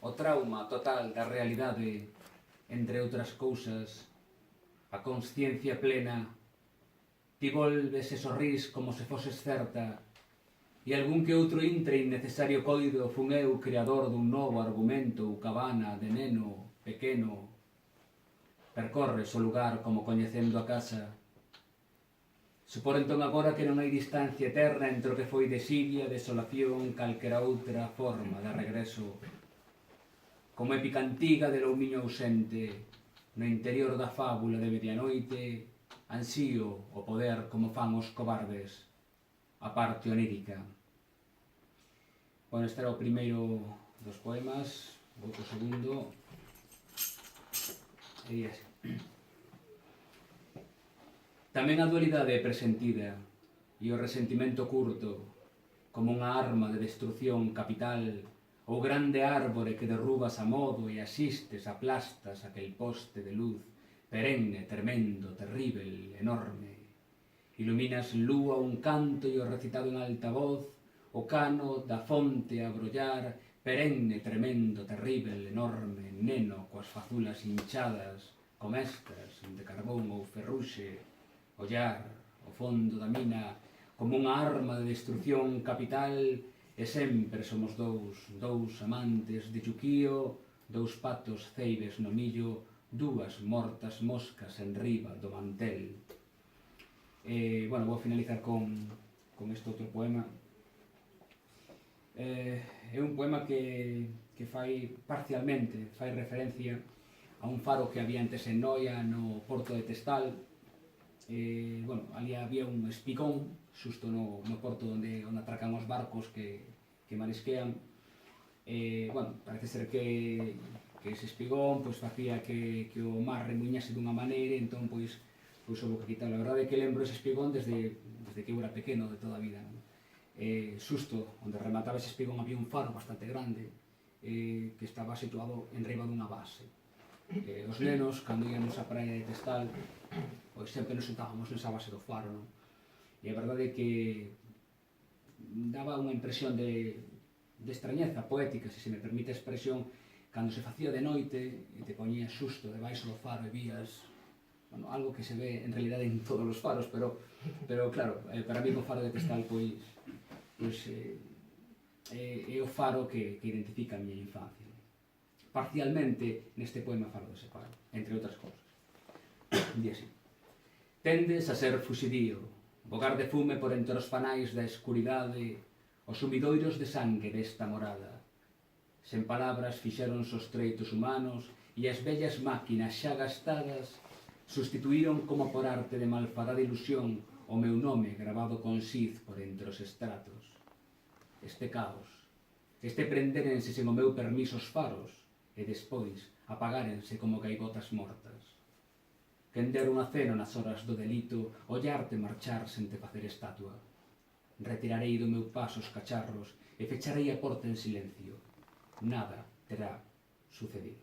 o trauma total da realidade, entre outras cousas, a consciencia plena, ti volves e sorrís como se foses certa, e algún que outro intre innecesario coido fun eu creador dun novo argumento ou cabana de neno pequeno. Percorres o lugar como coñecendo a casa. Supor entón agora que non hai distancia eterna entre o que foi desidia, desolación, calquera outra forma de regreso. Como épica antiga de loumiño ausente, no interior da fábula de medianoite, ansío o poder como fan os cobardes, a parte onírica. Bueno, este era o primeiro dos poemas, outro segundo, e así. Tamén a dualidade é presentida, e o resentimento curto, como unha arma de destrucción capital, ou grande árbore que derrubas a modo e asistes, aplastas aquel poste de luz, perenne, tremendo, terrível, enorme. Iluminas lúa un canto e o recitado en alta voz, o cano da fonte a brollar, perenne, tremendo, terrível, enorme, neno coas fazulas hinchadas, comestas de carbón ou ferruxe, ollar o fondo da mina como unha arma de destrucción capital, e sempre somos dous amantes de Yukio, dous patos ceibes no millo, dúas mortas moscas en riba do mantel. Bueno, vou finalizar con este outro poema. É un poema que fai parcialmente, fai referencia a un faro que había antes en Noia, no porto de Testal. Bueno, ali había un espigón, xusto no porto onde atracan os barcos que marisquean. Bueno, parece ser que ese espigón facía que o mar remuñase dunha maneira, entón pois houve que quitarlo. A verdade é que lembro ese espigón desde que eu era pequeno, de toda a vida. Xusto onde remataba ese espigón había un faro bastante grande que estaba situado en riba dunha base. Os nenos, cando íamos á praia de Testal, pois sempre nos sentábamos nesa base do faro, non? E a verdade é que daba unha impresión de extrañeza poética, se me permite a expresión, cando se facía de noite e te poñías xusto debaixo do faro e vías algo que se ve en realidade en todos os faros, pero claro, para mí o faro de Testal pois é o faro que identifica a miña infancia. Parcialmente neste poema falo dese faro, entre outras cousas. Di así: tendes a ser fuxidío, bogar de fume por entre os fanais da escuridade, os sumidoiros de sangue desta morada. Sen palabras fixeronse os treitos humanos e as vellas máquinas xa gastadas sustituíron como por arte de malfadada ilusión o meu nome gravado con siz por entre os estratos. Este caos, este prenderense sen o meu permiso os faros e despois apagárense como gaivotas mortas. Quen dera un aceno nas horas do delito, ollarte marchar sen te facer estatua. Retirarei do meu paso os cacharros e fecharei a porta en silencio. Nada terá sucedido.